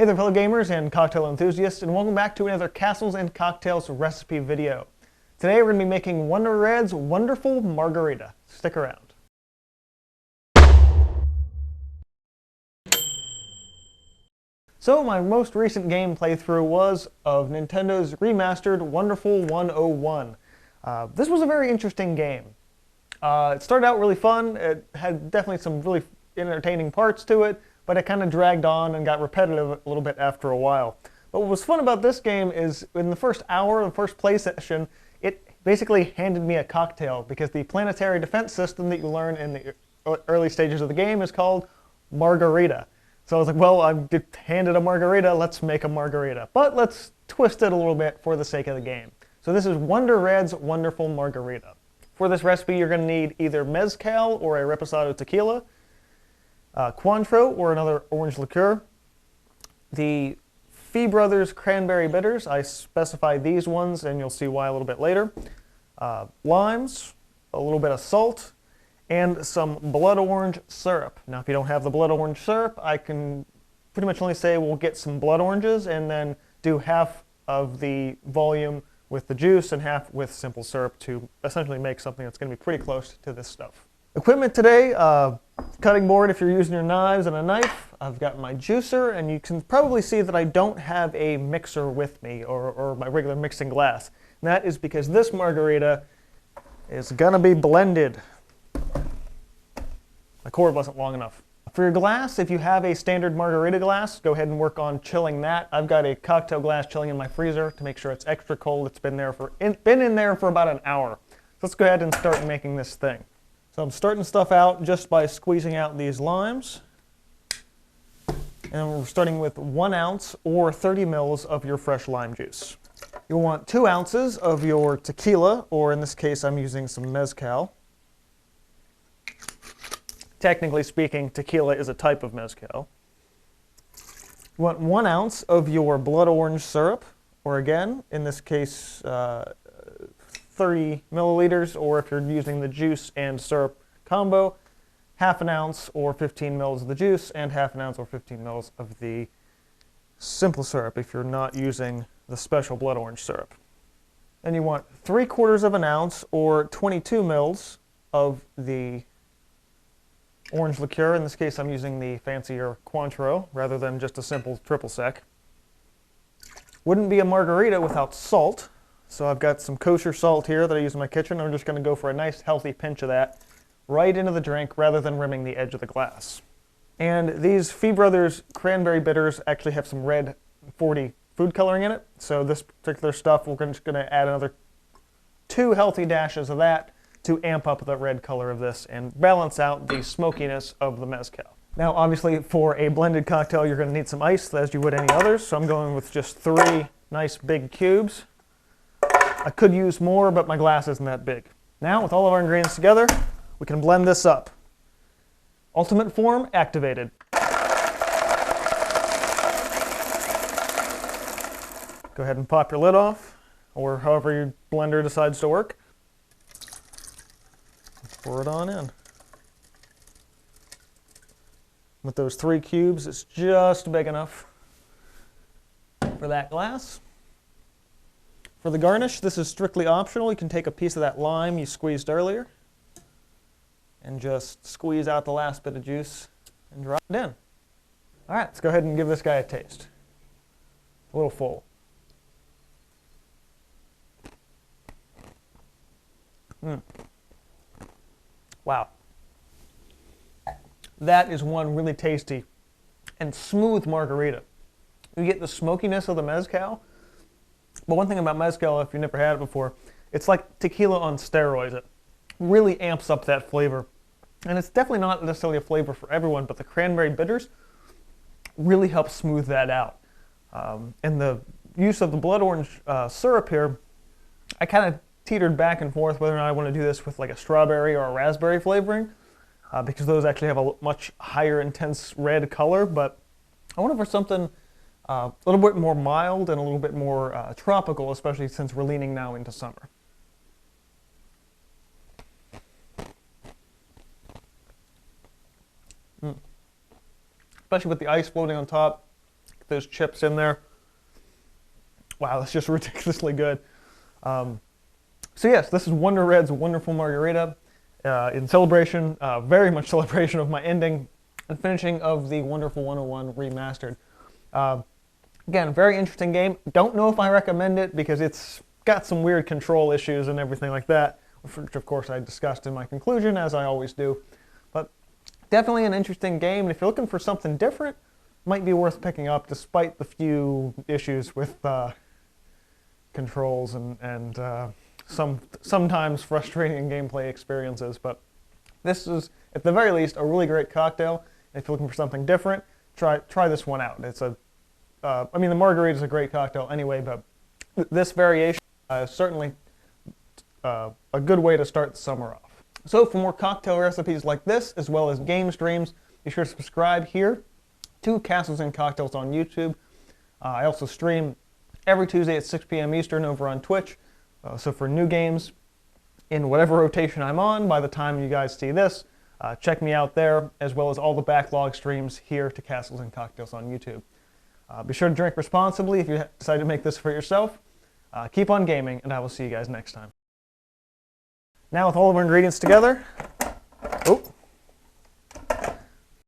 Hey there fellow gamers and cocktail enthusiasts, and welcome back to another Castles and Cocktails recipe video. Today we're going to be making Wonder Red's Wonderful Margarita. Stick around. So my most recent game playthrough was of Nintendo's Remastered Wonderful 101. This was a very interesting game. It started out really fun. It had definitely some really entertaining parts to it, but it kind of dragged on and got repetitive a little bit after a while. But what was fun about this game is in the first hour, the first play session, it basically handed me a cocktail because the planetary defense system that you learn in the early stages of the game is called Margarita. So I was like, well, I'm handed a margarita, let's make a margarita. But let's twist it a little bit for the sake of the game. So this is Wonder Red's Wonderful Margarita. For this recipe, you're going to need either Mezcal or a Reposado tequila, Cointreau or another orange liqueur, the Fee Brothers Cranberry bitters, I specify these ones and you'll see why a little bit later, limes, a little bit of salt, and some blood orange syrup. Now if you don't have the blood orange syrup, I can pretty much only say we'll get some blood oranges and then do half of the volume with the juice and half with simple syrup to essentially make something that's going to be pretty close to this stuff. Equipment today, cutting board if you're using your knives and a knife. I've got my juicer, and you can probably see that I don't have a mixer with me or my regular mixing glass. And that is because this margarita is gonna be blended. My cord wasn't long enough. For your glass, if you have a standard margarita glass, go ahead and work on chilling that. I've got a cocktail glass chilling in my freezer to make sure it's extra cold. It's been in there for about an hour. So let's go ahead and start making this thing. So I'm starting stuff out just by squeezing out these limes. And we're starting with 1 ounce or 30 mils of your fresh lime juice. You'll want 2 ounces of your tequila, or in this case I'm using some Mezcal. Technically speaking, tequila is a type of Mezcal. You want 1 ounce of your blood orange syrup, or again, in this case, 30 milliliters, or if you're using the juice and syrup combo, half an ounce or 15 mils of the juice and half an ounce or 15 mils of the simple syrup if you're not using the special blood orange syrup. Then you want 3/4 of an ounce or 22 mils of the orange liqueur. In this case, I'm using the fancier Cointreau rather than just a simple triple sec. Wouldn't be a margarita without salt. So I've got some kosher salt here that I use in my kitchen. I'm just going to go for a nice healthy pinch of that right into the drink rather than rimming the edge of the glass. And these Fee Brothers Cranberry bitters actually have some red 40 food coloring in it. So this particular stuff, we're just going to add another 2 healthy dashes of that to amp up the red color of this and balance out the smokiness of the Mezcal. Now obviously for a blended cocktail you're going to need some ice as you would any others. So I'm going with just 3 nice big cubes. I could use more, but my glass isn't that big. Now, with all of our ingredients together, we can blend this up. Ultimate form activated. Go ahead and pop your lid off, or however your blender decides to work. Pour it on in. With those 3 cubes, it's just big enough for that glass. For the garnish, this is strictly optional. You can take a piece of that lime you squeezed earlier and just squeeze out the last bit of juice and drop it in. All right, let's go ahead and give this guy a taste. A little full. Wow. That is one really tasty and smooth margarita. You get the smokiness of the Mezcal. But one thing about Mezcal, if you've never had it before, it's like tequila on steroids. It really amps up that flavor. And it's definitely not necessarily a flavor for everyone, but the cranberry bitters really help smooth that out. And the use of the blood orange syrup here, I kind of teetered back and forth whether or not I want to do this with like a strawberry or a raspberry flavoring, because those actually have a much higher intense red color, but I went for something a little bit more mild and a little bit more tropical, especially since we're leaning now into summer. Especially with the ice floating on top, those chips in there. Wow, that's just ridiculously good. So yes, this is Wonder Red's Wonderful Margarita in celebration, very much celebration of my ending and finishing of the Wonderful 101 Remastered. Again, very interesting game. Don't know if I recommend it because it's got some weird control issues and everything like that, which of course I discussed in my conclusion, as I always do. But definitely an interesting game, and if you're looking for something different, might be worth picking up despite the few issues with controls and sometimes frustrating gameplay experiences. But this is, at the very least, a really great cocktail. If you're looking for something different, try this one out. It's I mean, the Margarita is a great cocktail anyway, but this variation is certainly a good way to start the summer off. So for more cocktail recipes like this, as well as game streams, be sure to subscribe here to Castles and Cocktails on YouTube. I also stream every Tuesday at 6 p.m. Eastern over on Twitch. So for new games in whatever rotation I'm on, by the time you guys see this, check me out there, as well as all the backlog streams here to Castles and Cocktails on YouTube. Be sure to drink responsibly if you decide to make this for yourself. Keep on gaming, and I will see you guys next time. Now with all of our ingredients together,